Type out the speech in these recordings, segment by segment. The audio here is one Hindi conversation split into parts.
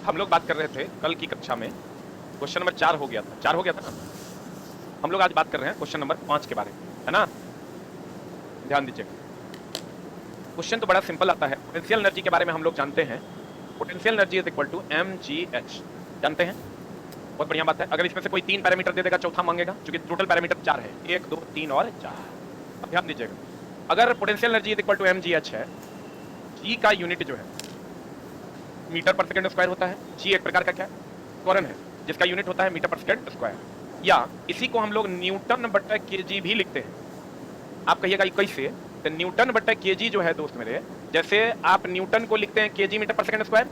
हम लोग बात कर रहे थे कल की कक्षा में, क्वेश्चन नंबर 4 हो गया था, 4 हो गया था ना। हम लोग आज बात कर रहे हैं क्वेश्चन नंबर 5 के बारे में, है ना। ध्यान दीजिएगा, क्वेश्चन तो बड़ा सिंपल आता है। पोटेंशियल एनर्जी के बारे में हम लोग जानते हैं, potential energy is equal to mgh, जानते हैं, बहुत बढ़िया बात है। अगर इसमें से कोई 3 पैरामीटर दे देगा, चौथा मांगेगा, क्योंकि टोटल पैरामीटर 4 है, 1 2 3 और 4। अब ध्यान दीजिएगा, अगर potential energy is equal to mgh है, g का यूनिट जो है मीटर पर सेकंड स्क्वायर होता है। g एक प्रकार का क्या है, त्वरण है, जिसका यूनिट होता है मीटर पर सेकंड स्क्वायर, या इसी को हम लोग न्यूटन बटा केजी भी लिखते हैं। आप कहिएगा कैसे, तो न्यूटन बटा केजी जो है दोस्त मेरे, जैसे आप न्यूटन को लिखते हैं KG metre per second square,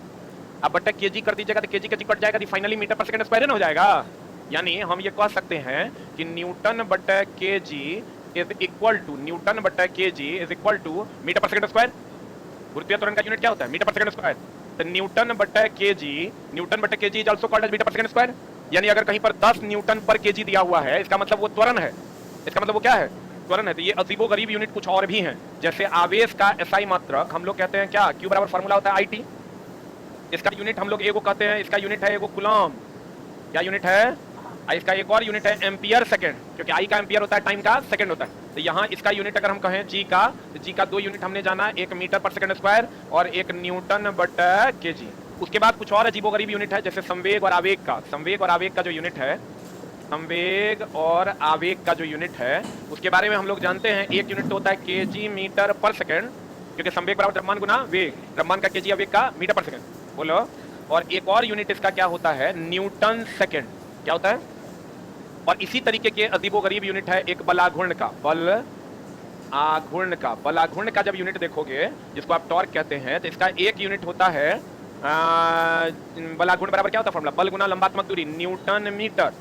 आप बटा केजी कर दीजिएगा तो केजी कट जाएगा, तो finally metre per second square ना हो जाएगा। यानी हम ये कह सकते हैं कि न्यूटन बटा KG is equal to, newton बटा KG is equal to metre per second square. गुरुत्वीय त्वरण का यूनिट क्या होता है, मीटर पर सेकंड स्क्वायर। तो न्यूटन बटा KG is also called as metre per second square. यानी अगर कहीं पर 10 न्यूटन पर केजी दिया हुआ है, इसका मतलब वो त्वरण है, इसका मतलब वो क्या है, त्वरण है। तो ये अजीबो गरीब यूनिट कुछ और भी हैं, जैसे आवेश का एसआई मात्रक हम लोग कहते हैं क्या, क्यू बराबर फार्मूला होता है आईटी, इसका यूनिट हम लोग ए को कहते हैं, इसका यूनिट है एगो कूलम, क्या यूनिट है, इसका एक और यूनिट है एम्पियर सेकंड, क्योंकि आई का एम्पियर होता है, टाइम का सेकंड होता है। तो यहाँ इसका यूनिट अगर हम कहें जी का, तो जी का 2 यूनिट हमने जाना, एक मीटर पर सेकंड स्क्वायर और एक न्यूटन बटा केजी। उसके बाद कुछ और अजीबोगरीब यूनिट है, जैसे संवेग और आवेग का, संवेग और आवेग का जो यूनिट है, संवेग और आवेग का जो यूनिट है उसके बारे में हम लोग जानते हैं, एक यूनिट होता है केजी मीटर पर सेकंड, क्योंकि संवेग बराबर द्रव्यमान गुना वेग, द्रव्यमान का केजी, आवेग का मीटर पर सेकंड, बोलो। और एक और यूनिट इसका क्या होता है, न्यूटन सेकंड, क्या होता है। और इसी तरीके के अजीबोगरीब यूनिट है एक बलाघूर्ण का, बल आघूर्ण का, बलाघूर्ण का जब यूनिट देखोगे, जिसको आप टॉर्क कहते हैं, तो इसका एक यूनिट होता है बलाघूर्ण बराबर क्या होता है फॉर्मूला, बल गुना लंबात्मक दूरी, न्यूटन मीटर।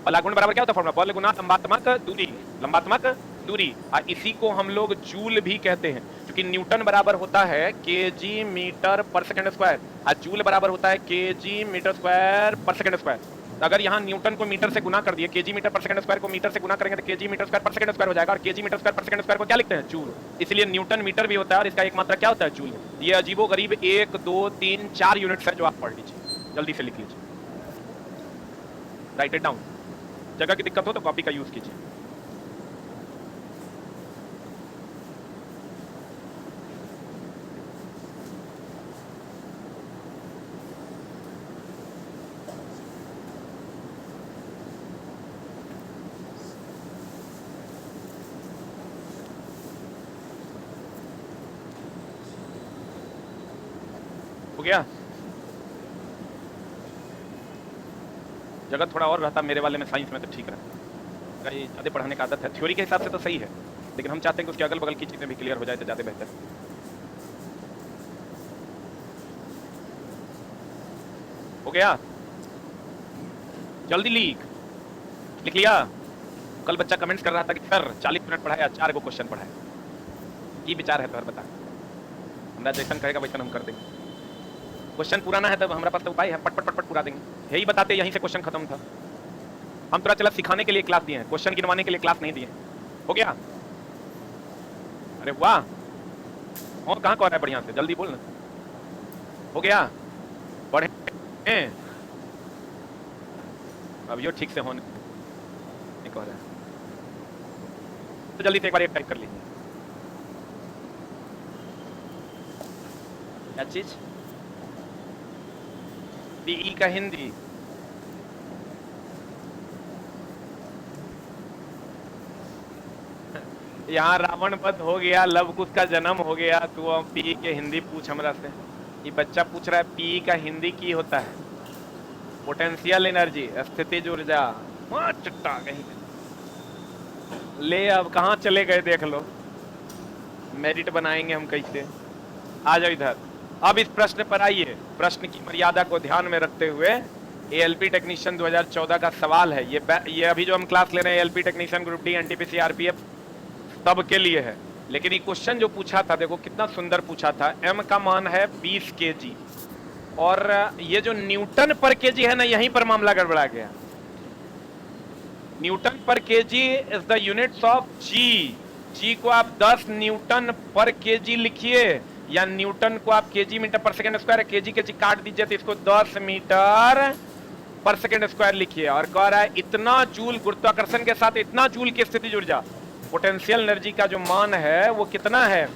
बलाघूर्ण बराबर क्या होता है फॉर्मूला, बल गुना लंबात्मक दूरी, लंबात्मक दूरी। और इसी को हम लोग जूल भी कहते हैं, क्योंकि न्यूटन बराबर होता है KG metre per second square और जूल बराबर होता है केजी मीटर स्क्वायर पर सेकंड स्क्वायर। अगर यहाँ न्यूटन को मीटर से गुना कर दिए, KG metre per second square को मीटर से गुना करेंगे तो केजी मीटर स्क्वायर पर सेकंड स्क्वायर हो जाएगा, और केजी मीटर स्क्वायर पर सेकंड स्क्वायर को क्या लिखते हैं, जूल। इसलिए न्यूटन मीटर भी होता है और इसका एक मात्रा क्या होता है, जूल। ये अजीबो गरीब 1 2 3 4 यूनिट्स है जो आप पढ़ लीजिए, जल्दी से लिख लीजिए, राइट इट डाउन। जगह की दिक्कत हो तो कॉपी का यूज कीजिए। हो गया, जगह थोड़ा और रहता मेरे वाले में, साइंस में तो ठीक रहता, ज्यादा पढ़ाने का आदत है, थ्योरी के हिसाब से तो सही है, लेकिन हम चाहते हैं कि उसके अगल बगल की चीजें भी क्लियर हो जाए तो ज्यादा बेहतर। हो गया, जल्दी लिख लिया। कल बच्चा कमेंट्स कर रहा था कि सर 40 मिनट पढ़ाया, 4 गो क्वेश्चन पढ़ाया, की विचार है तो बता, हमरा जैसन कहेगा वैसन हम कर देंगे। क्वेश्चन पुराना है तब हमारा पास तो उपाय है, पट पट पट पट पूरा देंगे। यही बताते यहीं से क्वेश्चन खत्म था, हम थोड़ा चला सिखाने के लिए क्लास दिए हैं, क्वेश्चन गिनवाने के लिए क्लास नहीं दिए। हो गया, अरे वाह, और कहाँ कह रहा है बढ़िया से, जल्दी बोल ना। हो गया, पढ़े अब यो ठीक से होने नहीं कह रहा है, तो जल्दी से एक बार एक टाइप कर लीजिए। क्या चीज, पीई का हिंदी, यहाँ रावण वध हो गया, लव कुश का जन्म हो गया, तो पी के हिंदी पूछ हमरा से। ये बच्चा पूछ रहा है पी का हिंदी की होता है, पोटेंशियल एनर्जी, स्थितिज ऊर्जा। चट्टा कहीं ले, अब कहाँ चले गए देख लो, मेरिट बनाएंगे हम कैसे। आ जाओ इधर, अब इस प्रश्न पर आइए। प्रश्न की मर्यादा को ध्यान में रखते हुए एएलपी टेक्नीशियन 2014 का सवाल है, ये अभी जो हम क्लास ले रहे हैं ALP technician group D NTPC RPF तब के लिए है, लेकिन ये क्वेश्चन जो पूछा था देखो कितना सुंदर पूछा था। m का मान है 20 केजी, और ये जो न्यूटन पर केजी है ना, यहीं पर मामला गड़बड़ा गया। Newton per KG is the units of G, G को आप 10 न्यूटन पर केजी लिखिए, या न्यूटन को आप KG metre per second square, KG KG काट दीजिए तो इसको 10 मीटर पर सेकंड स्क्वायर लिखिए। और कह रहा है इतना जूल गुरुत्वाकर्षण के साथ इतना जूल की स्थितिज ऊर्जा, पोटेंशियल एनर्जी का जो मान है वो कितना है?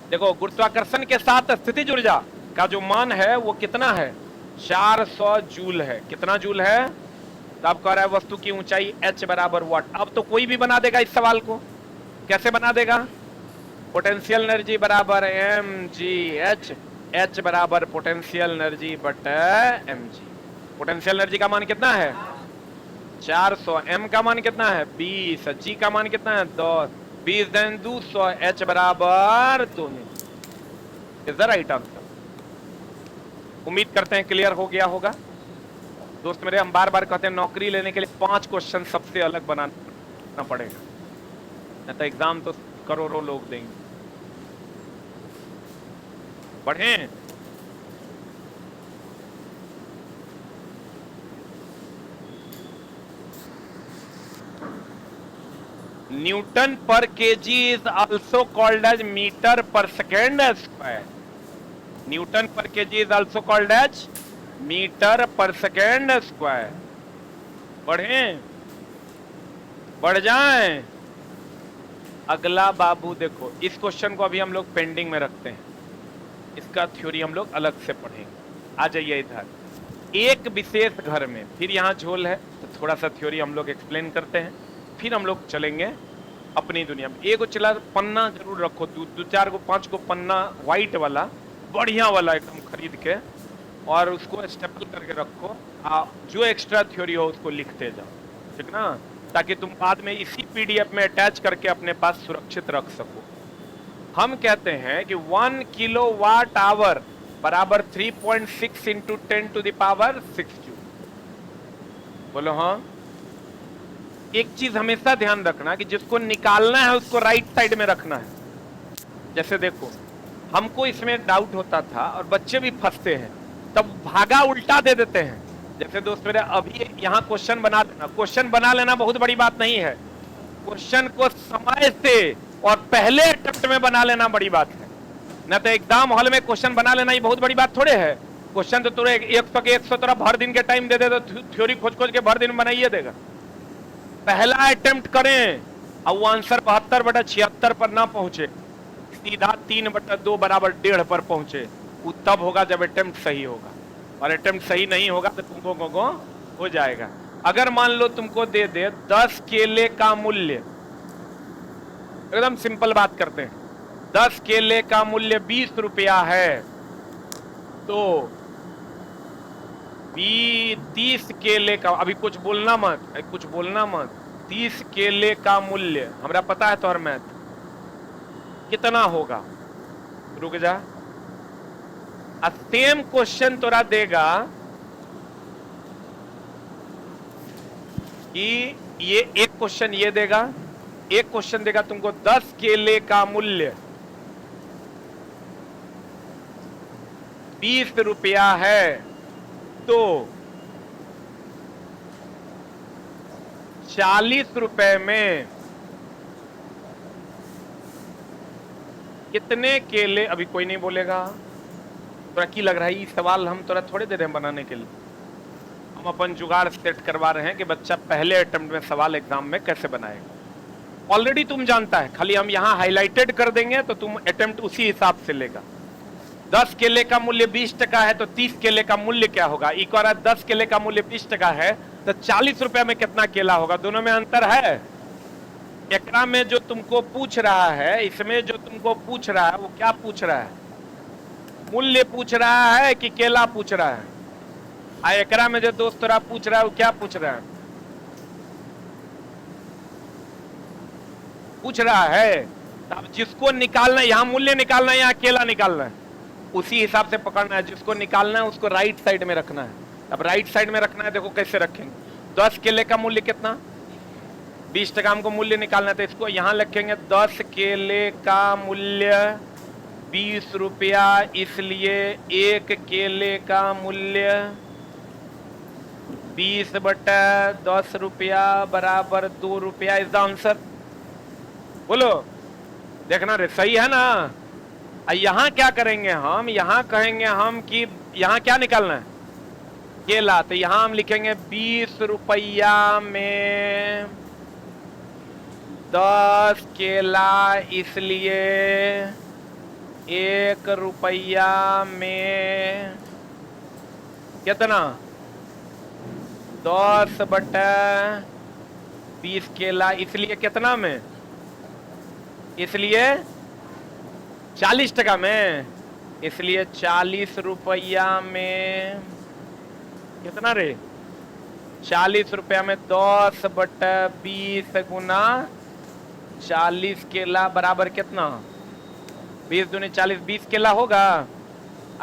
देखो गुरुत्वाकर्षण के साथ स्थितिज ऊर्जा का जो मान है वो कितना है? 400 जूल है। कितना जूल है? तो आप कह रहा है वस्तु की ऊंचाई h बराबर वाट। अब तो कोई भी बना देगा इस सवाल को। कैसे बना देगा? पोटेंशियल एनर्जी बराबर mgh, h बराबर पोटेंशियल एनर्जी बटे mg। पोटेंशियल एनर्जी का मान कितना है? 400। m का मान कितना है? 20। g का मान कितना है? 10। 20 देन 200, h बराबर 2। Is the right answer. उम्मीद करते हैं क्लियर हो गया होगा। दोस्त मेरे, हम बार बार कहते हैं नौकरी लेने के लिए 5 क्वेश्चन सबसे अलग बनाना पड़ेगा, नहीं तो एग्जाम तो करोड़ों लोग देंगे। बढ़े। Newton per KG is also called as metre per second square. Newton per KG is also called as metre per second square. बढ़े, बढ़ जाएं। अगला बाबू देखो, इस क्वेश्चन को अभी हम लोग पेंडिंग में रखते हैं, इसका थ्योरी हम लोग अलग से पढ़ेंगे। आ जाइए इधर। एक विशेष घर में, फिर यहाँ झोल है तो थोड़ा सा थ्योरी हम लोग एक्सप्लेन करते हैं, फिर हम लोग चलेंगे अपनी दुनिया में। एक चला पन्ना जरूर रखो, दो 4 को 5 को पन्ना व्हाइट वाला, बढ़िया वाला एकदम खरीद के, और उसको स्टेपल करके रखो। जो एक्स्ट्रा थ्योरी हो उसको लिखते जाओ, ठीक ना, ताकि तुम बाद में इसी पीडीएफ में अटैच करके अपने पास सुरक्षित रख सको। हम कहते हैं कि 1 किलोवाट आवर बराबर 3.6 into 10 to the power 6 joule. बोलो हाँ। एक चीज हमेशा ध्यान रखना कि जिसको निकालना है उसको राइट साइड में रखना है। जैसे देखो, हमको इसमें डाउट होता था और बच्चे भी फंसते हैं, तब भागा उल्टा दे देते हैं। जैसे दोस्त मेरे, अभी यहाँ क्वेश्चन बना लेना। क्वेश्चन बना लेना बहुत बड़ी बात नहीं है, क्वेश्चन को समय से और पहले अटेम्प्ट में बना लेना बड़ी बात है। न तो एग्जाम हॉल में क्वेश्चन बना लेना ही बहुत बड़ी बात थोड़े है। क्वेश्चन तो तुरे 100 के 100 तरह भर दिन के टाइम दे दे तो थ्योरी खोज खोज के भर दिन बनाइए देगा। पहला अटेम्प्ट करें और वो आंसर 72/76 पर ना पहुंचे, सीधा 3/2 बराबर 1.5 पर पहुंचे, वो तब होगा जब अटेम्प्ट सही होगा। और अटेम्प्ट सही नहीं होगा तो तुमको गोगो हो जाएगा। अगर मान लो तुमको दे दे 10 केले का मूल्य, एकदम सिंपल बात करते हैं, 10 केले का मूल्य 20 रुपया है, तो 30 केले का, अभी कुछ बोलना मत, कुछ बोलना मत, 30 केले का मूल्य, हमरा पता है तोहर मैथ कितना होगा। रुक जा, सेम क्वेश्चन तोरा देगा कि ये एक क्वेश्चन ये देगा, एक क्वेश्चन देगा तुमको 10 केले का मूल्य 20 रुपया है, तो 40 रुपए में कितने केले, अभी कोई नहीं बोलेगा। तोरा की लग रहा है ये सवाल हम तोरा थोड़े दे रहे हैं बनाने के लिए, हम अपन जुगाड़ सेट करवा रहे हैं कि बच्चा पहले अटेम्प्ट में सवाल एग्जाम में कैसे बनाएगा। ऑलरेडी तुम जानता है, खाली हम यहाँ हाईलाइटेड कर देंगे तो तुम अटेम्प्ट उसी हिसाब से लेगा। 10 केले का मूल्य 20 टका है तो 30 केले का मूल्य क्या होगा। एक और 10 केले का मूल्य 20 टका है तो 40 रुपए में कितना केला होगा। दोनों में अंतर है। एकरा में जो तुमको पूछ रहा है, इसमें जो तुमको पूछ रहा है वो क्या पूछ रहा है, मूल्य पूछ रहा है कि केला पूछ रहा है। आ एकरा में जो दोस्त तोरा पूछ रहा है वो क्या पूछ रहा है, पूछ रहा है। अब जिसको निकालना है, यहाँ मूल्य निकालना है, यहाँ केला निकालना है, उसी हिसाब से पकड़ना है। जिसको निकालना है उसको राइट साइड में रखना है। अब राइट साइड में रखना है, देखो कैसे रखेंगे। 10 केले का मूल्य कितना, 20 टका हमको मूल्य निकालना है, तो इसको यहाँ लिखेंगे 10 केले का मूल्य 20 रुपया, इसलिए एक केले का मूल्य 20/10 रुपया बराबर 2 रुपया। Is the answer. बोलो, देखना रे, सही है ना। यहाँ क्या करेंगे हम, यहाँ कहेंगे हम कि यहाँ क्या निकालना है, केला। तो यहाँ हम लिखेंगे 20 रुपया में 10 केला, इसलिए 1 रुपया में कितना, 10/20 केला, इसलिए कितना में, इसलिए 40 टका में, इसलिए 40 रुपया में कितना रे, 40 रुपया में 10/20 गुना 40 केला बराबर कितना, 20 दूनी 40, 20 केला होगा।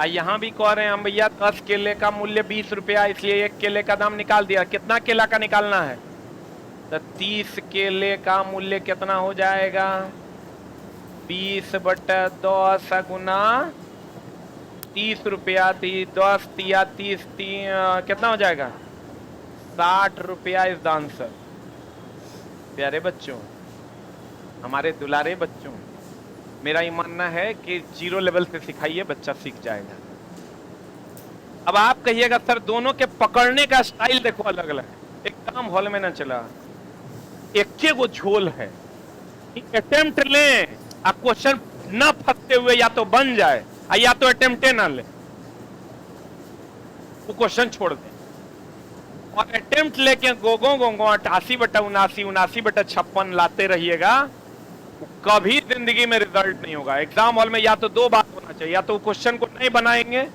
यहाँ भी कह रहे हैं हम भैया 10 केले का मूल्य 20 रुपया, इसलिए 1 केले का दाम निकाल दिया। कितना केला का निकालना है, तो 30 केले का मूल्य कितना हो जाएगा, 20/10 गुना 30 रुपया, 10 तिया 30, कितना हो जाएगा, 60 रुपया इज द आंसर। प्यारे बच्चों, हमारे दुलारे बच्चों, मेरा ये मानना है कि 0 लेवल से सिखाइए, बच्चा सीख जाएगा। अब आप कहिएगा सर दोनों के पकड़ने का स्टाइल देखो अलग अलग है, एग्जाम हॉल में ना चला, एक वो झोल है, अटेम्प्ट लें, क्वेश्चन ना फंसते हुए या तो बन जाए या तो अटेम्प्टे ना ले, वो क्वेश्चन छोड़ दे। और अटेम्प्ट लेके गोगो 88/79, 79/56 लाते रहिएगा, कभी जिंदगी में रिजल्ट नहीं होगा। एग्जाम हॉल में या तो 2 बात होना चाहिए, या तो क्वेश्चन को नहीं बनाएंगे,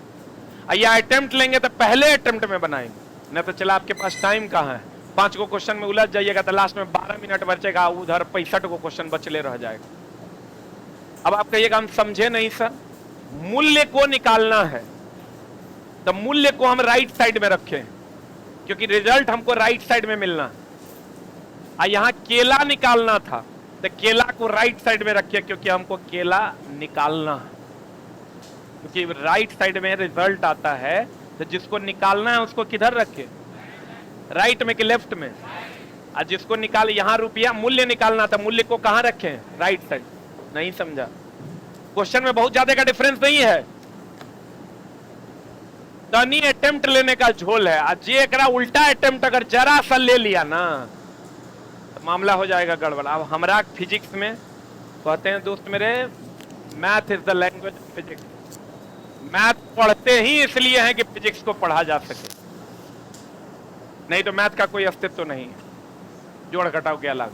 या अटेम्प्ट लेंगे तो पहले अटेम्प्ट में बनाएंगे, नहीं तो चला आपके पास टाइम कहाँ है, 5 को क्वेश्चन में उलझ जाइएगा तो लास्ट में 12 मिनट बचेगा, उधर 65 को क्वेश्चन बचले रह जाएगा। अब आप कहिएगा हम समझे नहीं सर, मूल्य को निकालना है तो मूल्य को हम राइट साइड में रखें, क्योंकि रिजल्ट हमको राइट साइड में मिलना है। यहां केला निकालना था तो केला को राइट साइड में रखिए, क्योंकि हमको केला निकालना है, क्योंकि राइट साइड में रिजल्ट आता है, तो जिसको निकालना है उसको किधर रखे, राइट में कि लेफ्ट में। और जिसको निकाल, यहां रुपया मूल्य निकालना था, मूल्य को कहां रखें, राइट साइड। नहीं समझा, क्वेश्चन में बहुत ज्यादा का डिफरेंस नहीं है, तनी अटेम्प्ट लेने का झोल है। आज ये एकरा उल्टा अटेम्प्ट अगर जरा सा ले लिया ना तो मामला हो जाएगा गड़बड़। अब हमरा फिजिक्स में कहते हैं दोस्त मेरे, math is the language of physics. Math पढ़ते ही इसलिए है कि फिजिक्स को पढ़ा जा सके, नहीं तो मैथ का कोई अस्तित्व नहीं है, जोड़ घटाव के अलावा।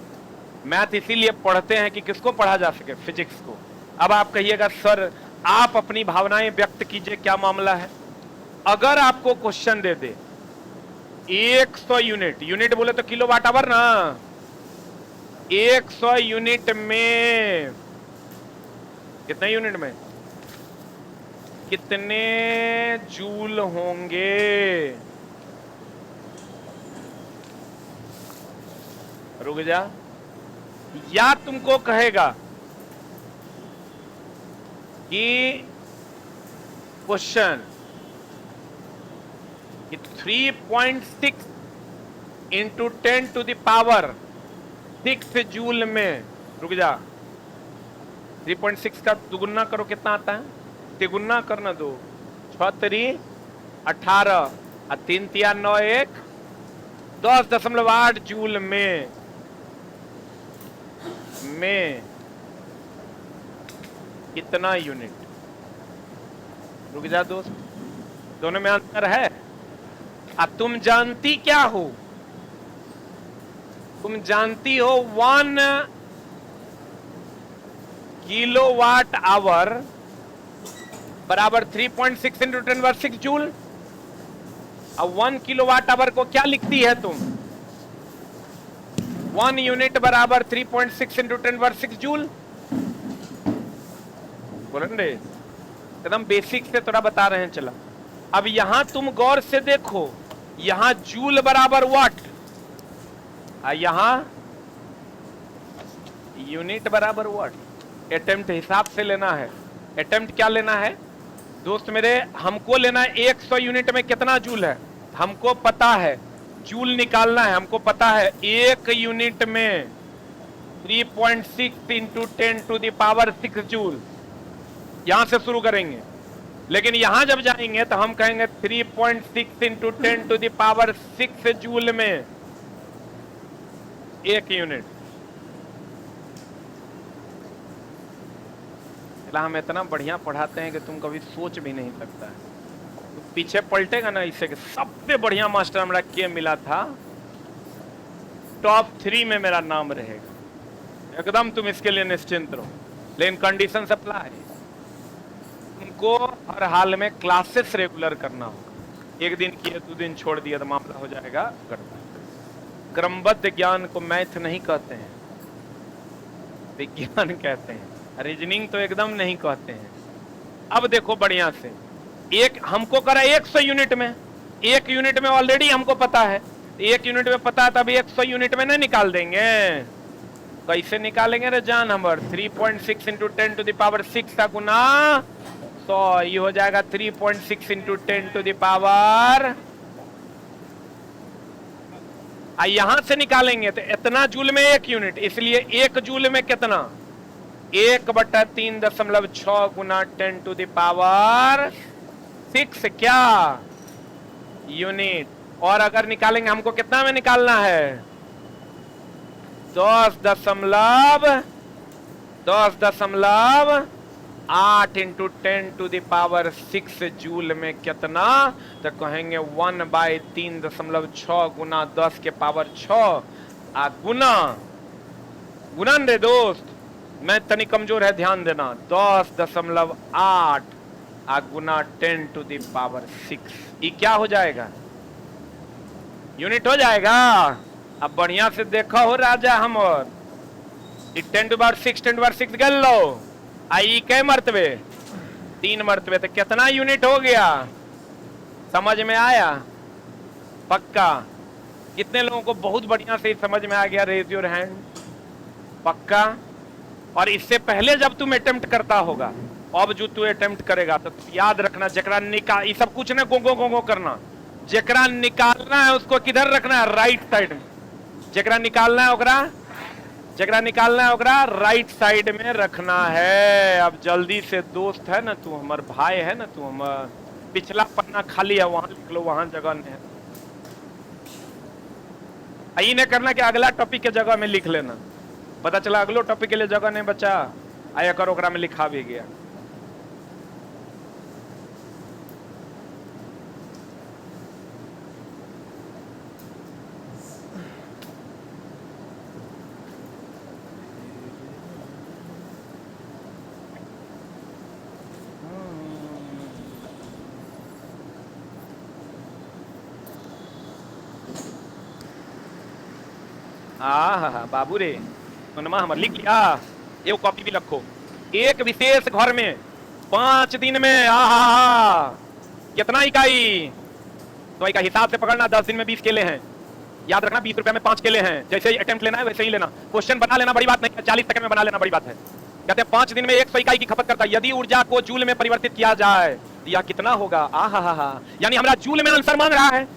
मैथ इसीलिए पढ़ते हैं कि किसको पढ़ा जा सके, फिजिक्स को। अब आप कहिएगा सर आप अपनी भावनाएं व्यक्त कीजिए, क्या मामला है। अगर आपको क्वेश्चन दे दे 100 यूनिट, यूनिट बोले तो किलोवाट आवर ना, 100 यूनिट में कितने यूनिट में कितने जूल होंगे, रुक जा, या तुमको कहेगा कि question 3.6 into 10 to the power 6 joule में, रुक जा, 3.6 का दुगुना करो, कितना आता है, तिगुना करना, 2 6 3 18 और 3 3 9 1 10.8 जूल में कितना यूनिट। रुक जा दोस्त, दोनों में अंतर है। अब तुम जानती क्या हो, तुम जानती हो 1 किलोवाट आवर बराबर 3.6 इंटू 10⁻⁶ जूल। अब 1 किलोवाट आवर को क्या लिखती है तुम, 1 यूनिट बराबर 3.6 इंटू 10⁻⁶ जूल। बोलेंगे एकदम बेसिक से थोड़ा बता रहे हैं, चला। अब यहां तुम गौर से देखो, यहां जूल बराबर वाट, यहां यूनिट बराबर वाट। अटेम्प्ट हिसाब से लेना है। अटेम्प्ट क्या लेना है दोस्त मेरे, हमको लेना है 100 यूनिट में कितना जूल है, हमको पता है। जूल निकालना है, हमको पता है 1 यूनिट में 3.6 into 10 to the power 6 joule. यहां से शुरू करेंगे, लेकिन यहां जब जाएंगे तो हम कहेंगे 3.6 into 10 to the power 6 joule में 1 यूनिट। हम इतना बढ़िया पढ़ाते हैं कि तुम कभी सोच भी नहीं सकता है। तो पीछे पलटेगा ना इससे कि सबसे बढ़िया मास्टर हमारा के मिला था, टॉप 3 में मेरा नाम रहेगा, एकदम तुम इसके लिए निश्चिंत रहो। लेकिन कंडीशन अप्लाई, तुमको हर हाल में क्लासेस रेगुलर करना होगा। एक दिन किए 2 दिन छोड़ दिया तो मामला हो जाएगा गड़बड़। क्रमबद्ध ज्ञान को मैथ नहीं कहते हैं, विज्ञान कहते हैं, रीजनिंग तो एकदम नहीं कहते हैं। अब देखो बढ़िया से, एक हमको करा 100 यूनिट में, 1 यूनिट में ऑलरेडी हमको पता है, 1 यूनिट में पता है तभी 100 यूनिट में नहीं निकाल देंगे। कैसे निकालेंगे रे जान हमर? 3.6 इंटू 10 टू द पावर 6 का गुना 100, ये हो जाएगा 3.6 इंटू 10 टू द पावर। यहां से निकालेंगे तो इतना जूल में 1 यूनिट, इसलिए 1 जूल में कितना? 1/3.6 गुना 10 टू द पावर 6 क्या यूनिट। और अगर निकालेंगे हमको कितना में निकालना है? 10.8 into 10 to the power 6 joule में कितना? तो कहेंगे 1/3.6 गुना 10 के पावर 6 गुना गुणन रे दोस्त, मैं तनी कमजोर है ध्यान देना, 10.8 गुना 10 टू द पावर 6, ये क्या हो जाएगा? यूनिट हो जाएगा। अब बढ़िया से देखो हो राजा हमर, 10 टू पावर 6 10 टू पावर 6 गल लो, आई के मर्तबे 3 मर्तबे, तो कितना यूनिट हो गया? समझ में आया? पक्का? कितने लोगों को बहुत बढ़िया से समझ में आ गया? Raise your hand. पक्का? और इससे पहले जब तुम अटेम्प्ट करता होगा, अब जो तू अटेम्प्ट करेगा तो याद रखना, जकरा निकाल, ये सब कुछ ना गोंगो गोंगो करना, जकरा निकालना है उसको किधर रखना है? राइट साइड में। जकरा निकालना है ओकरा, जकरा निकालना है ओकरा राइट साइड में रखना है। अब जल्दी से दोस्त है ना तू, हमार भाई है ना तू, हमार पिछला पन्ना खाली है वहां लिख लो, वहां जगह नहीं है। यही नहीं करना कि अगला टॉपिक के जगह में लिख लेना, पता चला अगलो टॉपिक के लिए जगह नहीं बचा, आया कर ओकरा में लिखा भी गया। बाबू रे सुनमा हमर लिख लिया, एगो कॉपी भी रखो। एक विशेष घर में 5 दिन में कितना इकाई? तो इकाई हिसाब से पकड़ना, 10 दिन में 20 केले हैं, याद रखना 20 रुपए में 5 केले हैं। जैसे ही अटेम्प्ट लेना है वैसे ही लेना, क्वेश्चन बना लेना बड़ी बात नहीं है, 40 सेकंड में बना लेना बड़ी बात है। कहते हैं 5 दिन में 100 इकाई की खपत करता है, यदि ऊर्जा को जूल में परिवर्तित किया जाए यह कितना होगा? यानी हमारा जूल में आंसर मांग रहा है,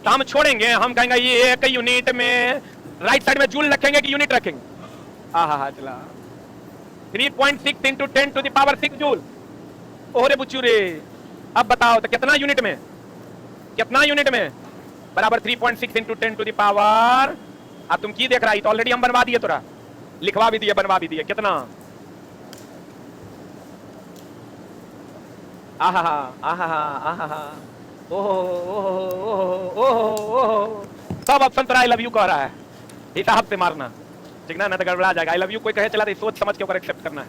तो हम छोड़ेंगे, हम कहेंगे ये 1 यूनिट में, राइट साइड में जूल रखेंगे कि यूनिट रखेंगे? चला 3.6 into 10 to the power 6 joule. ओरे बुच्चू रे, अब बताओ तो कितना यूनिट में, कितना यूनिट में? बराबर 3.6 इंटू 10 टू द पावर, तुम की देख रहा है? तो ऑलरेडी हम बनवा दिए, तोरा लिखवा भी दिए, बनवा भी दिए। कितना? सब ऑप्शन तोरा आई लव यू कह रहा है, हिसाब से मारना ठीक ना, तो गड़बड़ा जाएगा। आई लव यू कोई कहे चला तो सोच समझ के ऊपर एक्सेप्ट करना है।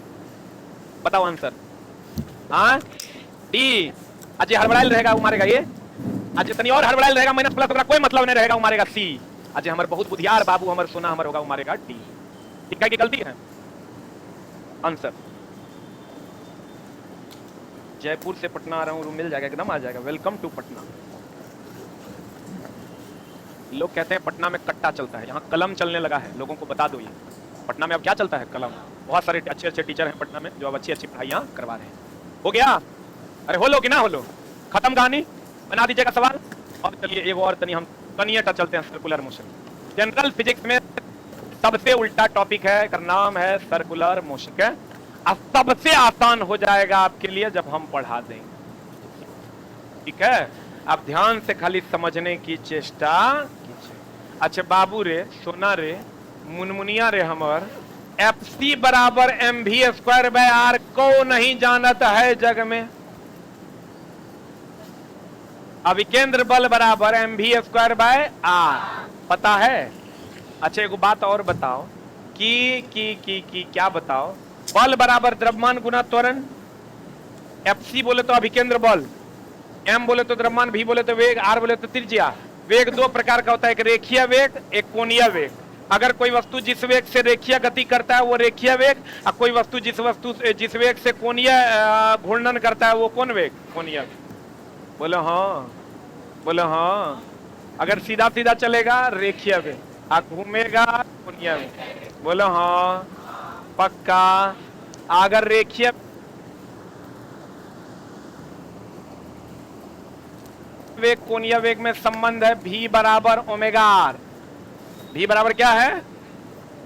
बताओ आंसर। डी। आज हड़बड़ाइल रहेगा वो मारेगा, ये आज तनी और हड़बड़ाइल रहेगा, माइनस प्लस कोई मतलब नहीं रहेगा, वो मारेगा सी। आज हमारे बहुत बुद्धियार बाबू हमारे सोना हमारे होगा, वो मारेगा डी। ठीक है कि गलती है? आंसर जयपुर से पटना आ रहा हूँ, रूम मिल जाएगा, एकदम आ जाएगा। Welcome to Patna. लोग कहते हैं पटना में कट्टा चलता है, यहाँ कलम चलने लगा है, लोगों को बता दो ये पटना में अब क्या चलता है? कलम। बहुत सारे अच्छे अच्छे टीचर हैं पटना में जो अब अच्छी अच्छी पढ़ाइयाँ करवा रहे हैं। हो गया? अरे हो लो कि ना हो लो? खत्म कहानी, बना दीजिएगा सवाल। अब चलिए एक और तनी हम तनियटा चलते हैं, सर्कुलर मोशन। जनरल फिजिक्स में सबसे उल्टा टॉपिक है, नाम है सर्कुलर मोशन। सबसे आसान हो जाएगा आपके लिए जब हम पढ़ा देंगे, ठीक है। आप ध्यान से खाली समझने की चेष्टा कीजिए। अच्छा बाबू रे, सोना रे, मुनमुनिया रे हमर, FC बराबर mv²/r को नहीं जानत है जग में। अभिकेंद्र बल बराबर mv²/r पता है। अच्छा एक बात और बताओ कि क्या बताओ, बल बराबर द्रव्यमान गुना त्वरण। FC बोले तो अभिकेंद्र बल, M बोले तो द्रव्यमान, V बोले तो वेग, R बोले तो त्रिज्या। वेग दो प्रकार का होता है, एक रेखीय वेग, एक कोणीय वेग। अगर कोई वस्तु जिस वेग से रेखीय गति करता है वो रेखीय वेग, और कोई वस्तु जिस वेग से कोणीय घूर्णन करता है वो कौन वेग, कोणीय। बोलो हाँ, बोलो हाँ। अगर सीधा सीधा चलेगा रेखीय वेग, घूमेगा कोणीय वेग। बोलो हाँ पक्का। अगर रेखीय वेग कोणीय वेग में संबंध है v बराबर ओमेगा r। v बराबर क्या है,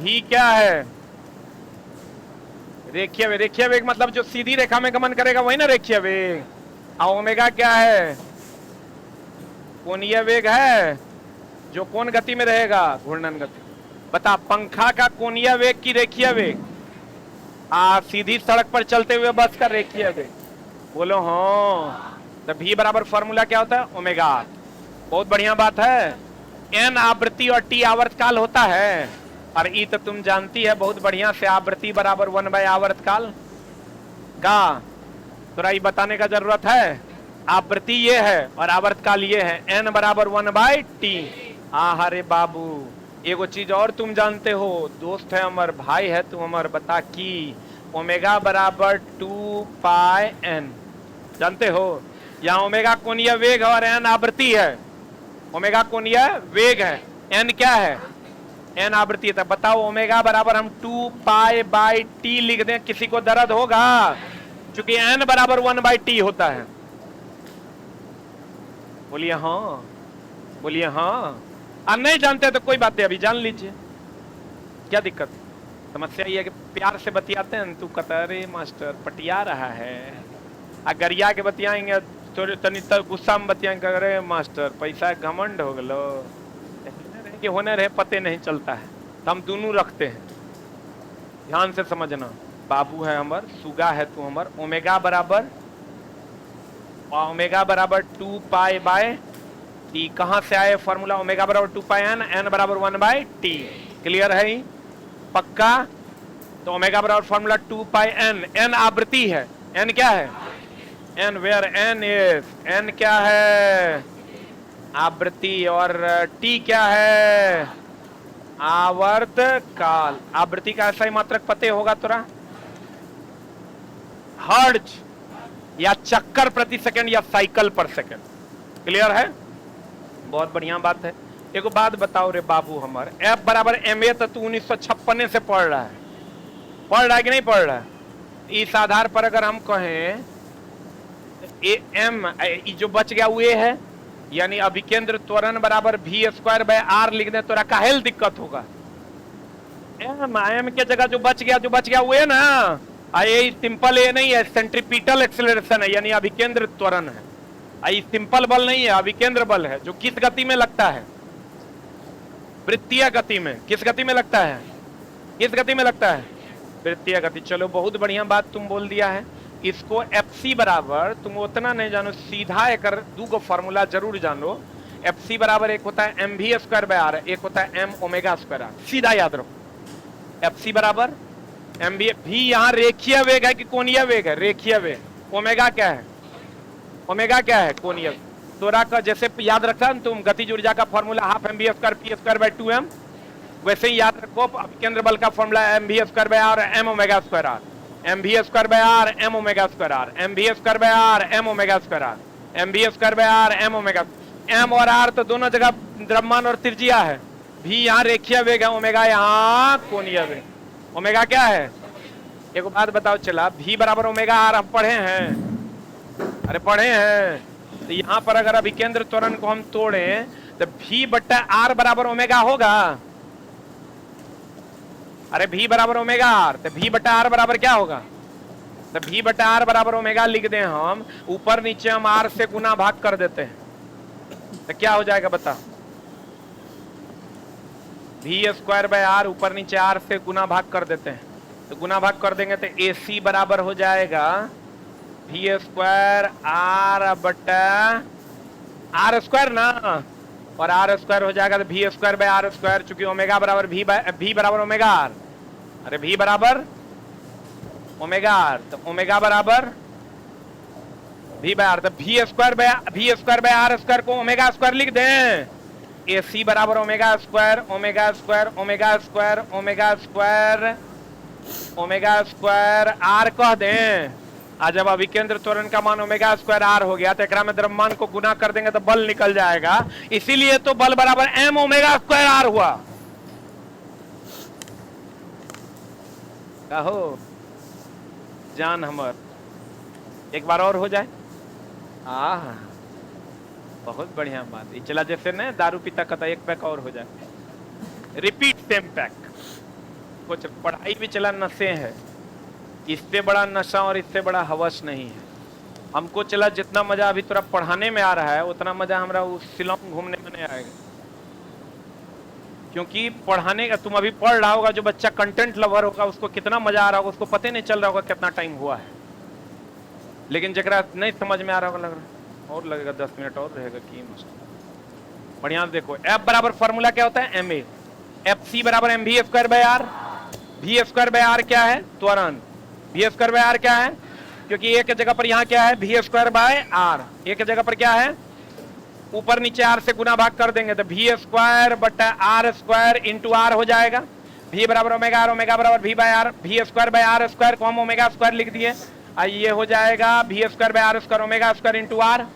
v क्या है, रेखीय वेग। रेखीय वेग मतलब जो सीधी रेखा में गमन करेगा वही ना रेखीय वेग। और ओमेगा क्या है, कोणीय वेग है, जो कौन गति में रहेगा, घूर्णन गति। बता पंखा का कोणीय वेग की रेखीय वेग, सीधी सड़क पर चलते हुए बस का रेखीय वेग। बोलो हाँ। तो v बराबर फॉर्मूला क्या होता है, ओमेगा r। बहुत बढ़िया बात है। n आवृत्ति और t आवर्तकाल होता है, और e तो तुम जानती है बहुत बढ़िया से, आवृत्ति बराबर 1/, आवर्तकाल का थोड़ा ये बताने का जरूरत है। आवृत्ति ये है और आवर्तकाल ये है, n बराबर 1/t। अरे बाबू एगो चीज और तुम जानते हो, दोस्त है अमर, भाई है तू अमर, बता कि ओमेगा बराबर 2πn जानते हो। यहाँ ओमेगा कोणीय वेग है और n आवृत्ति है। ओमेगा कोणीय वेग है, n क्या है, n आवृत्ति है। बताओ ओमेगा बराबर हम 2π/t लिख दें, किसी को दर्द होगा, क्योंकि n बराबर 1/t होता है। बोलिए हाँ, बोलिए हाँ। आप नहीं जानते तो कोई बात नहीं, अभी जान लीजिए, क्या दिक्कत। समस्या ये है कि प्यार से बतियाते हैं, तू कतरे मास्टर पटिया रहा है, गरिया के बतियाएंगे थोड़े तनी गुस्सा में बतियाएंगे, अरे मास्टर पैसा घमंड हो गलो, कि होने रहे पते नहीं चलता है। तो हम दोनों रखते हैं, ध्यान से समझना। बाबू है हमर, सुगा है तू हमर। ओमेगा बराबर 2π/t। कहां से आए फॉर्मूला, ओमेगा बराबर 2πn, n बराबर 1/t। क्लियर है ही, पक्का। तो ओमेगा बराबर फॉर्मूला 2πn, n आवृत्ति है, n क्या है, n where n is, n क्या है, आवृत्ति, और t क्या है, आवर्तकाल। आवृत्ति का ऐसा ही मात्रक पते होगा तोरा, हर्ट्ज या चक्कर प्रति सेकंड या साइकिल पर सेकंड। क्लियर है, बहुत बढ़िया बात है। एक बात बताओ रे बाबू हमर, F बराबर ma तो तू 1956 से पढ़ रहा है कि नहीं पढ़ रहा है। इस आधार पर अगर हम कहें m जो बच गया वो a है, यानी अभिकेंद्र त्वरण बराबर v²/r लिख दे तो काहेल दिक्कत होगा। m के जगह जो बच गया वो है ना, ये सिंपल ए नहीं है, सेंट्रीपिटल एक्सेलरेशन है, यानी अभिकेंद्र त्वरण है। ये सिंपल बल नहीं है, अभिकेंद्र बल है, जो किस गति में लगता है, वृत्तीय गति में। किस गति में लगता है, किस गति में लगता है, वृत्तीय गति। चलो बहुत बढ़िया बात तुम बोल दिया है। इसको FC बराबर, तुम उतना नहीं जानो, सीधा एक दो फॉर्मूला जरूर जानो। FC बराबर एक होता है mv²/r, एक होता है m⍵²r, सीधा याद रखो। FC बराबर mv, भी यहाँ रेखीय वेग है कि कोणीय वेग है, रेखीय वेग। ओमेगा क्या है, ओमेगा क्या है, कोणीय। तोरा का जैसे याद रखा तुम गतिज ऊर्जा का फॉर्मूला ½ mv² p²/2m, वैसे ही याद रखो केंद्र बल का formula mv²/r m⍵²r, mv²/r m⍵²r, mv²/r m⍵²r, mv²/r m⍵²r। m और r तो दोनों जगह द्रव्यमान और त्रिज्या है। भी यहाँ रेखीय वेग है, ओमेगा यहाँ कोणीय वेग। ओमेगा क्या है, एक बात बताओ चला, v बराबर ओमेगा r हम पढ़े हैं, अरे पढ़े हैं। तो यहाँ पर अगर अभिकेंद्र त्वरण को हम तोड़ें तो v/r बराबर ओमेगा होगा। अरे v बराबर ओमेगा r, तो v/r बराबर क्या होगा, तो v बटा आर बराबर ओमेगा लिख दें हम, ऊपर नीचे हम आर से गुना भाग कर देते हैं, तो क्या हो जाएगा बता? वी स्क्वायर बाय आर, ऊपर नीचे आर से गुना भाग कर देते हैं, तो गुना भाग कर देंगे तो ए सी बराबर हो जाएगा वी स्क्वायर आर बटा आर स्क्वायर ना, और आर स्क्वायर हो जाएगा तो V square by R square, चूंकि ओमेगा बराबर वी बराबर ओमेगा आर, अरे वी बराबर ओमेगा आर, तो ओमेगा बराबर वी बाय आर, तो V square by R square को ओमेगा स्क्वायर लिख दें, ए सी बराबर omega square omega square omega square omega square omega square R कह दें। आज जब अभिकेंद्र त्वरण का मान ओमेगा स्क्वायर आर हो गया तो एकरा में द्रव्यमान को गुना कर देंगे तो बल निकल जाएगा, इसीलिए तो बल बराबर एम ओमेगा स्क्वायर आर हुआ। कहो जान हमर एक बार और हो जाए, बहुत बढ़िया बात। चला जैसे न दारू पीता कहता एक पैक और हो जाए, रिपीट सेम पैक। कुछ पढ़ाई भी चला नशे है, इससे बड़ा नशा और इससे बड़ा हवस नहीं है। हमको चला जितना मजा अभी थोड़ा पढ़ाने में आ रहा है उतना मजा हमरा उस शिलोंग घूमने में नहीं आएगा, क्योंकि पढ़ाने का तुम अभी पढ़ रहा होगा, जो बच्चा कंटेंट लवर होगा उसको कितना मजा आ रहा होगा, उसको पता नहीं चल रहा होगा कितना टाइम हुआ है, लेकिन जरा नहीं समझ में आ रहा होगा लग रहा है और लगेगा 10 मिनट और रहेगा की मस्त। बढ़िया देखो, एफ बराबर फॉर्मूला क्या होता है, एम ए, एफ सी बराबर M V square by R. V square by R क्या है, त्वरण। वी स्क्वायर बाय आर क्या है, क्योंकि एक जगह पर यहाँ क्या है वी स्क्वायर बाय आर, एक जगह पर क्या है ऊपर नीचे आर से गुना भाग कर देंगे तो वी स्क्वायर बटा आर स्क्वायर इंटू आर हो जाएगा। वी बराबर ओमेगा आर, ओमेगा बराबर V by R, V square by R square को हम ओमेगा स्क्वायर लिख दिए, ये हो जाएगा V square by R square omega square into R.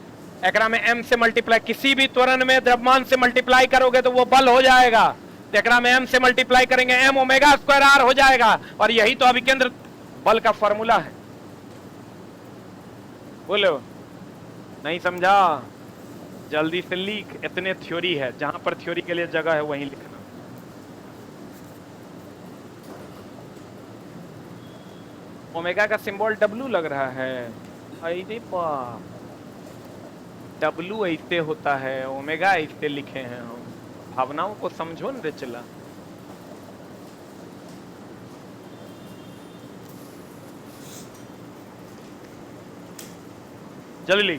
एकरा में m से मल्टीप्लाई, किसी भी त्वरण में द्रव्यमान से मल्टीप्लाई करोगे तो वो बल हो जाएगा, तो एकरा में m से मल्टीप्लाई करेंगे m ओमेगा स्क्वायर आर हो जाएगा, और यही तो अभिकेंद्र बल का फॉर्मूला है। बोलो नहीं समझा, जल्दी से लिख, इतने थ्योरी है, जहां पर थ्योरी के लिए जगह है वहीं लिखना। ओमेगा का सिंबल W लग रहा है, अरे बाप, W ऐसे होता है, ओमेगा ऐसे लिखे हैं हम, भावनाओं को समझो न रे चला। जल्दी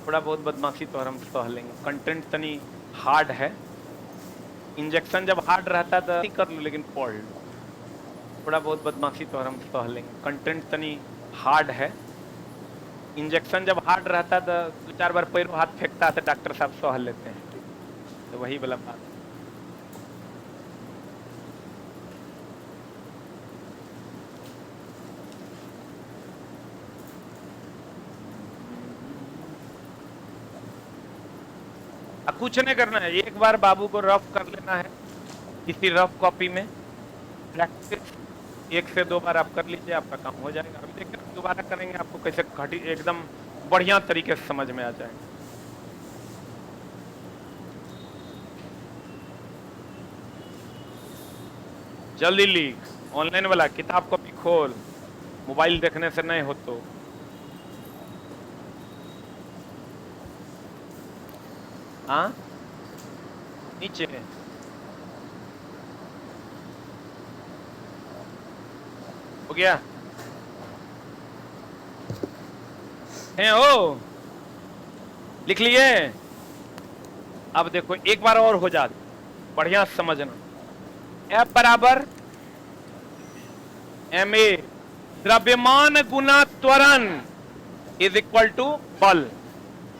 थोड़ा बहुत बदमाशी तो हम सह लेंगे, कंटेंट तनी हार्ड है, इंजेक्शन जब हार्ड रहता है तो कर लो, लेकिन पढ़ लो, थोड़ा बहुत बदमाशी तो हम सह लेंगे, कंटेंट तनी हार्ड है, इंजेक्शन जब हार्ड रहता है तो 2-4 बार पैरों हाथ फेंकता है तो डॉक्टर साहब सह लेते हैं, तो वही वाला बात। कुछ नहीं करना है, एक बार बाबू को रफ कर लेना है किसी रफ कॉपी में, प्रैक्टिस 1 से 2 बार आप कर लीजिए, आपका काम हो जाएगा। अभी देखिए दोबारा करेंगे, आपको कैसे घटी एकदम बढ़िया तरीके से समझ में आ जाएगा। जल्दी लिख, ऑनलाइन वाला किताब कॉपी खोल, मोबाइल देखने से नहीं हो तो। हाँ नीचे हो गया है, ओ लिख लिए। अब देखो एक बार और हो जाए, बढ़िया समझना, F बराबर एम ए, द्रव्यमान गुना त्वरण इज इक्वल टू बल।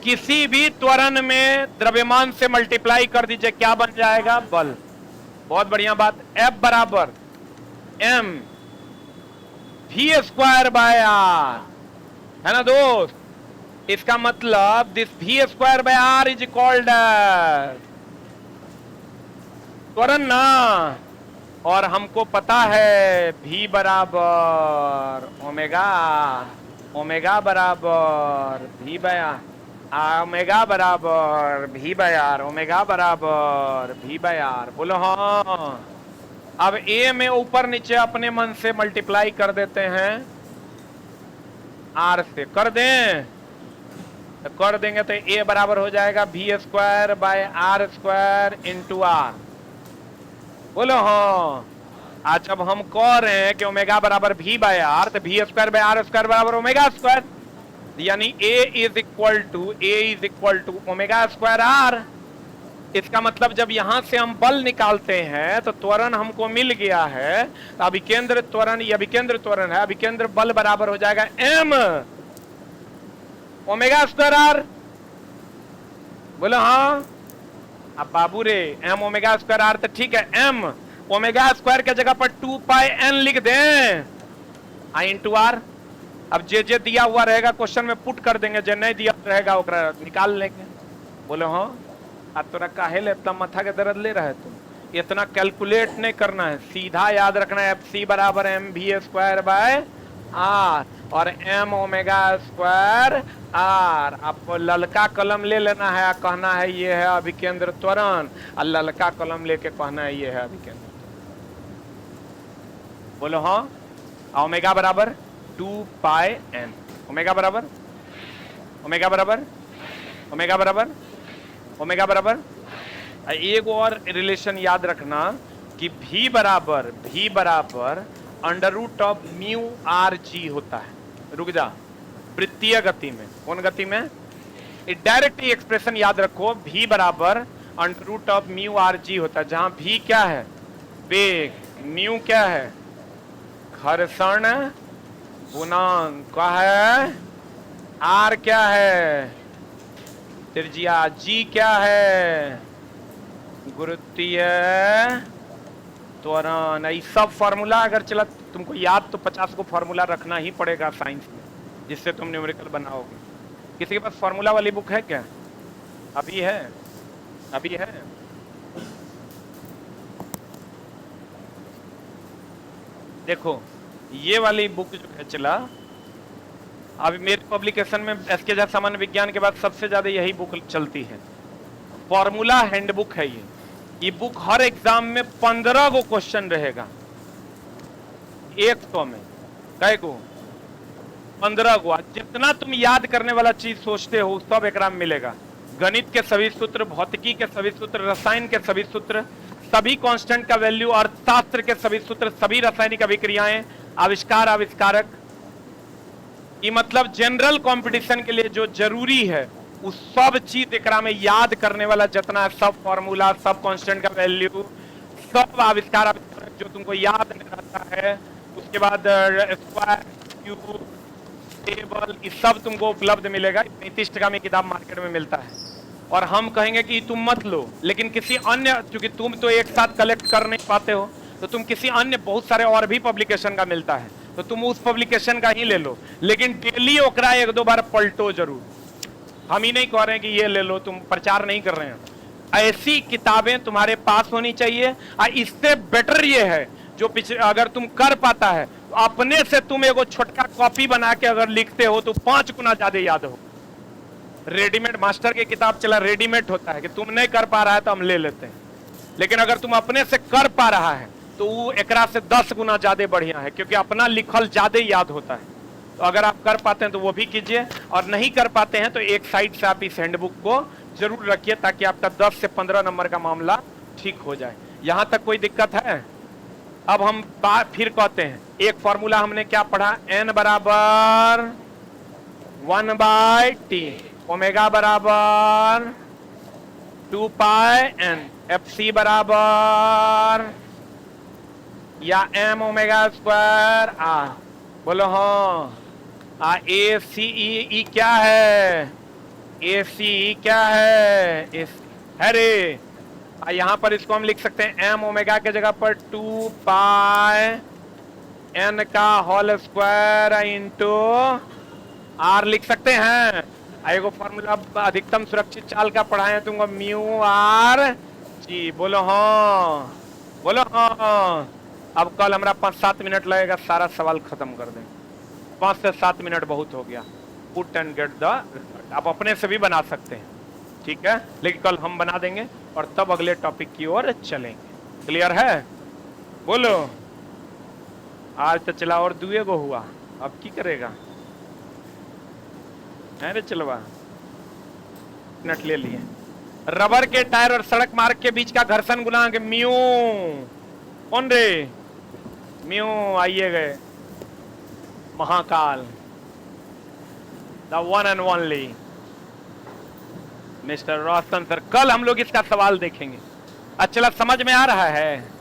किसी भी त्वरण में द्रव्यमान से मल्टीप्लाई कर दीजिए, क्या बन जाएगा, बल। बहुत बढ़िया बात। F बराबर m V square by R, है ना दोस्त, इसका मतलब this V square by R is called त्वरण ना, और हमको पता है v बराबर ओमेगा, ओमेगा बराबर v बाय आर, ओमेगा बराबर v बाय आर, ओमेगा बराबर v बाय आर। बोलो हाँ, अब ए में ऊपर नीचे अपने मन से मल्टीप्लाई कर देते हैं, आर से कर दें तो कर देंगे तो ए बराबर हो जाएगा V square by R square into R. बोलो हाँ। आज जब हम कह रहे हैं कि ओमेगा बराबर वी बाय आर, तो V square by R square बराबर ओमेगा स्क्वायर, यानी A is equal to omega square R. इसका मतलब जब यहां से हम बल निकालते हैं तो त्वरण हमको मिल गया है, तो अभिकेंद्र त्वरण, ये अभिकेंद्र त्वरण है, अभिकेंद्र बल बराबर हो जाएगा एम ओमेगा स्क्वायर आर। बोलो हाँ। अब बाबू रे एम ओमेगा स्क्वायर आर तो ठीक है, एम ओमेगा स्क्वायर के जगह पर 2 पाई एन लिख दें, आई इंटू आर। अब जे जे दिया हुआ रहेगा क्वेश्चन में पुट कर देंगे, जे नहीं दिया रहेगा ओकरा निकाल लेंगे। बोलो हाँ। अब तोरा काहे ले इतना माथा के दर्द ले रहा है तुम? इतना कैलकुलेट नहीं करना है, सीधा याद रखना है एफ सी बराबर M V square by R और एम ओमेगा स्क्वायर आर। आपको ललका कलम ले लेना है, कहना है ये है अभिकेंद्र त्वरण, और ललका कलम लेके कहना है ये है अभिकेंद्र। बोलो हाँ। ओमेगा बराबर 2 पाई एन, ओमेगा बराबर ओमेगा बराबर ओमेगा बराबर ओमेगा बराबर। एक और रिलेशन याद रखना कि v बराबर under root of mu r g होता है। रुक जा, वृत्तीय गति में, कौन गति में? डायरेक्ट एक्सप्रेशन याद रखो, v बराबर under root of mu r g होता है, जहां v क्या है? वेग, म्यू क्या है? घर्षण गुणांक क्या है? आर क्या है? त्रिज्या, जी क्या है? गुरुत्वीय त्वरण। ये सब फॉर्मूला अगर चला तुमको याद तो 50 को फॉर्मूला रखना ही पड़ेगा साइंस में, जिससे तुम न्यूमेरिकल बनाओगे। किसी के पास फॉर्मूला वाली बुक है क्या? अभी है, अभी है। देखो ये वाली बुक जो है चला, अभी मेरे पब्लिकेशन में एसके झा सामान्य विज्ञान के बाद सबसे ज्यादा यही बुक चलती है, फॉर्मूला हैंडबुक है ये बुक हर एग्जाम में 15 गो क्वेश्चन रहेगा, 100 में कई गो? 15 गो। जितना तुम याद करने वाला चीज सोचते हो सब एकरा में मिलेगा। गणित के सभी सूत्र, भौतिकी के सभी सूत्र, रसायन के सभी सूत्र, सभी कांस्टेंट का वैल्यू, अर्थशास्त्र के सभी सूत्र, सभी रासायनिक अभिक्रियाएं, आविष्कार, आविष्कारक, ये मतलब जनरल कंपटीशन के लिए जो जरूरी है उस सब चीज एकरा में याद करने वाला जितना है, सब फॉर्मूला, सब कांस्टेंट का वैल्यू, सब आविष्कार, आविष्कारक जो तुमको याद नहीं रहता है, उसके बाद स्क्वायर, क्यूब, टेबल, ये सब तुमको उपलब्ध मिलेगा। 35 टका में किताब मार्केट में मिलता है। और हम कहेंगे कि तुम मत लो, लेकिन किसी अन्य, क्योंकि तुम तो एक साथ कलेक्ट कर नहीं पाते हो, तो तुम किसी अन्य बहुत सारे और भी पब्लिकेशन का मिलता है, तो तुम उस पब्लिकेशन का ही ले लो, लेकिन डेली ओकरा 1-2 बार पलटो जरूर। हम ही नहीं कह रहे हैं कि ये ले लो, तुम प्रचार नहीं कर रहे हैं। ऐसी किताबें तुम्हारे पास होनी चाहिए। और इससे बेटर ये है जो अगर तुम कर पाता है तो अपने से तुम एगो छोटका कॉपी बना के अगर लिखते हो तो 5 गुना ज्यादा याद हो। रेडीमेड मास्टर की किताब चला रेडीमेड होता है कि तुम नहीं कर पा रहा है तो हम ले लेते हैं, लेकिन अगर तुम अपने से कर पा रहा है तो वो एकरा से 10 गुना ज्यादा बढ़िया है, क्योंकि अपना लिखल ज्यादा याद होता है। तो अगर आप कर पाते हैं तो वो भी कीजिए, और नहीं कर पाते हैं तो एक साइड से आप इस हैंडबुक को जरूर रखिए, ताकि आपका 10 से 15 नंबर का मामला ठीक हो जाए। यहां तक कोई दिक्कत है? अब हम बात फिर कहते हैं, एक फॉर्मूला हमने क्या पढ़ा? n बराबर 1/t, ओमेगा बराबर 2 पाई n, एफ सी बराबर या m ओमेगा स्क्वायर आर। बोलो हाँ। ए सी ई क्या है? ए सी ई क्या है? है रे। यहाँ पर इसको हम लिख सकते हैं m ओमेगा के जगह पर 2 पाई n का होल स्क्वायर इंटू आर लिख सकते हैं। एगो फॉर्मूला अधिकतम सुरक्षित चाल का पढ़ाए तुमको, म्यू आर जी। बोलो हाँ, बोलो हाँ। अब कल हमारा 5-7 मिनट लगेगा, सारा सवाल खत्म कर देंगे। 5 से 7 मिनट बहुत हो गया। Put and get the result आप अपने से भी बना सकते हैं, ठीक है, लेकिन कल हम बना देंगे और तब अगले टॉपिक की ओर चलेंगे। क्लियर है? बोलो। आज तो चला और दुए को हुआ, अब की करेगा? है रे चलवा, नट ले लिए। रबर के टायर और सड़क मार्ग के बीच का घर्षण गुणांक म्यू। कौन रे? म्यू आइए गए Mahakal, the one and only mister Roshan sir. कल हम लोग इसका सवाल देखेंगे। अच्छा समझ में आ रहा है?